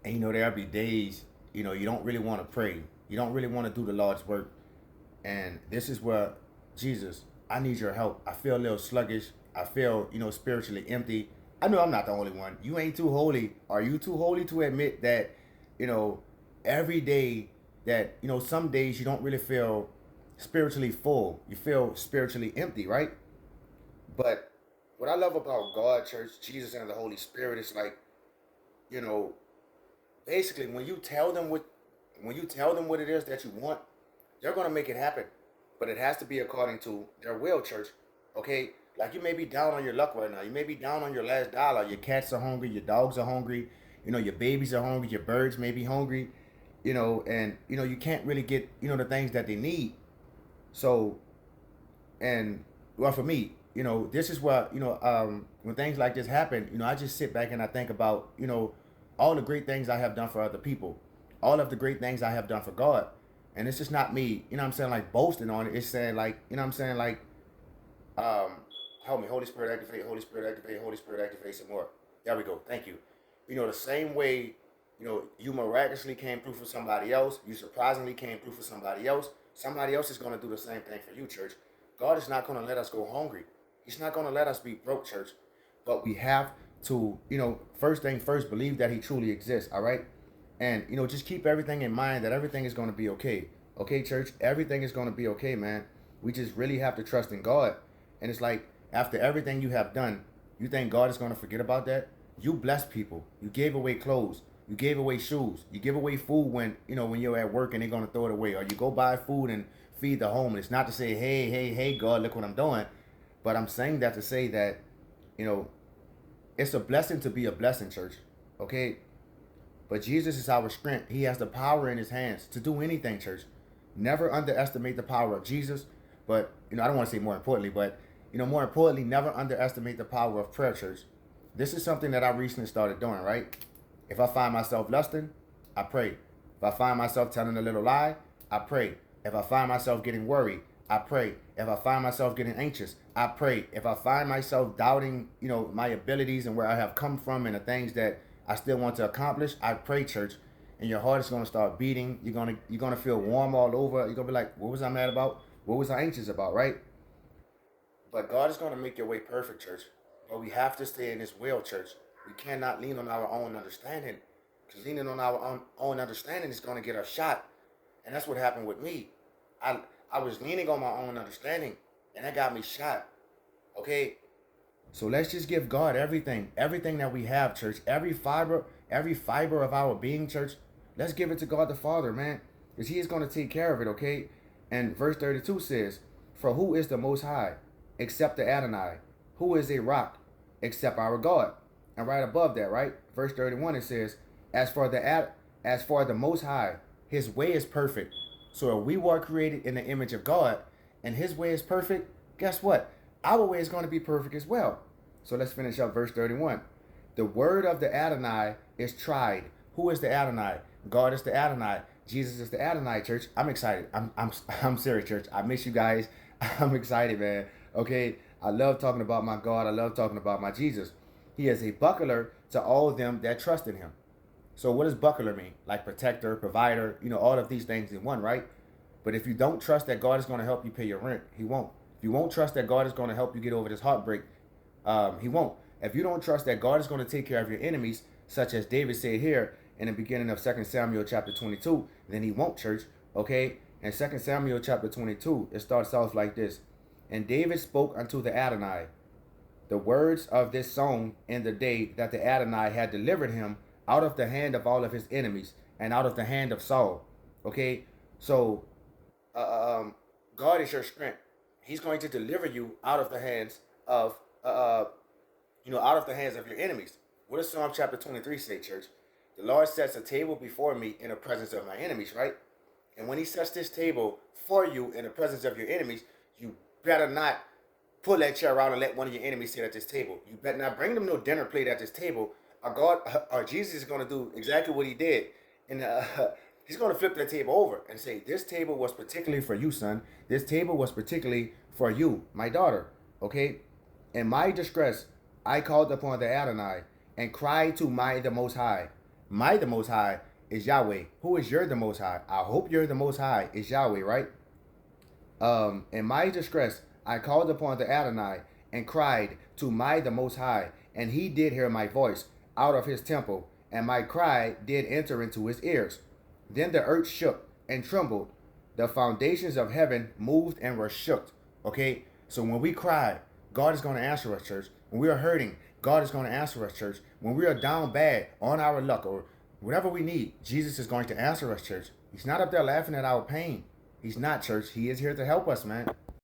And there'll be days, you don't really want to pray. You don't really want to do the Lord's work. And this is where, Jesus, I need your help. I feel a little sluggish. I feel, spiritually empty. I know I'm not the only one. You ain't too holy. Are you too holy to admit that, you know, every day that, some days you don't really feel spiritually full. You feel spiritually empty, right? But what I love about God, church, Jesus, and the Holy Spirit is like, you know, basically when you tell them what it is that you want, they're gonna make it happen. But it has to be according to their will, church. Okay? Like you may be down on your luck right now. You may be down on your last dollar. Your cats are hungry, your dogs are hungry, your babies are hungry, your birds may be hungry, and you can't really get, the things that they need. So, and well, for me, this is what, when things like this happen, I just sit back and I think about, all the great things I have done for other people, all of the great things I have done for God. And it's just not me, what I'm saying, like boasting on it. It's saying like, what I'm saying, like, um, help me, Holy Spirit activate, Holy Spirit activate, Holy Spirit activate some more. There we go. Thank you. The same way, you miraculously came through for somebody else, you surprisingly came through for somebody else is going to do the same thing for you, church. God is not going to let us go hungry. He's not going to let us be broke, church. But we have to, first thing first, believe that he truly exists, all right? And, just keep everything in mind that everything is going to be okay. Okay, church? Everything is going to be okay, man. We just really have to trust in God. And it's like, after everything you have done, you think God is going to forget about that? You bless people. You gave away clothes. You gave away shoes. You give away food when you're at work and they're going to throw it away. Or you go buy food and feed the homeless. Not to say, hey, hey, hey, God, look what I'm doing. But I'm saying that to say that, you know, it's a blessing to be a blessing, church. Okay? But Jesus is our strength. He has the power in his hands to do anything, church. Never underestimate the power of Jesus. But, I don't want to say more importantly, but, more importantly, never underestimate the power of prayer, church. This is something that I recently started doing, right? If I find myself lusting, I pray. If I find myself telling a little lie, I pray. If I find myself getting worried, I pray. If I find myself getting anxious, I pray. If I find myself doubting, my abilities and where I have come from and the things that I still want to accomplish, I pray, church. And your heart is gonna start beating. You're gonna feel warm all over. You're gonna be like, what was I mad about? What was I anxious about, right? But God is gonna make your way perfect, church. But we have to stay in his will, church. We cannot lean on our own understanding. Because leaning on our own understanding is gonna get us shot. And that's what happened with me. I I was leaning on my own understanding, and that got me shot. Okay? So let's just give God everything, everything that we have, church, every fiber of our being, church. Let's give it to God the Father, man, because He is going to take care of it, okay? And verse 32 says, "For who is the Most High, except the Adonai? Who is a rock, except our God?" And right above that, right, verse 31, it says, as for the Most High, His way is perfect. So if we were created in the image of God, and His way is perfect, guess what? Our way is going to be perfect as well. So let's finish up verse 31. The word of the Adonai is tried. Who is the Adonai? God is the Adonai. Jesus is the Adonai, church. I'm excited. I'm serious, church. I miss you guys. I'm excited, man. Okay. I love talking about my God. I love talking about my Jesus. He is a buckler to all of them that trust in him. So what does buckler mean? Like protector, provider, all of these things in one, right? But if you don't trust that God is going to help you pay your rent, he won't. If you won't trust that God is going to help you get over this heartbreak, he won't. If you don't trust that God is going to take care of your enemies, such as David said here in the beginning of 2 Samuel chapter 22, then he won't, church. Okay? In 2 Samuel chapter 22, it starts off like this. And David spoke unto the Adonai the words of this song in the day that the Adonai had delivered him out of the hand of all of his enemies and out of the hand of Saul. Okay? So, God is your strength. He's going to deliver you out of the hands of, out of the hands of your enemies. What does Psalm chapter 23 say, church? The Lord sets a table before me in the presence of my enemies, right? And when he sets this table for you in the presence of your enemies, you better not pull that chair out and let one of your enemies sit at this table. You better not bring them no dinner plate at this table. Our God, our Jesus is going to do exactly what he did. And he's going to flip that table over and say, this table was particularly for you, son. This table was particularly for you, my daughter. Okay? In my distress, I called upon the Adonai and cried to the Most High. My the Most High is Yahweh. Who is your the Most High? I hope you're the Most High is Yahweh, right? In my distress, I called upon the Adonai and cried to my the Most High, and he did hear my voice out of his temple, and my cry did enter into his ears. Then the earth shook and trembled. The foundations of heaven moved and were shook. Okay? So when we cry, God is going to answer us, church. When we are hurting, God is going to answer us, church. When we are down bad, on our luck, or whatever we need, Jesus is going to answer us, church. He's not up there laughing at our pain. He's not, church. He is here to help us, man.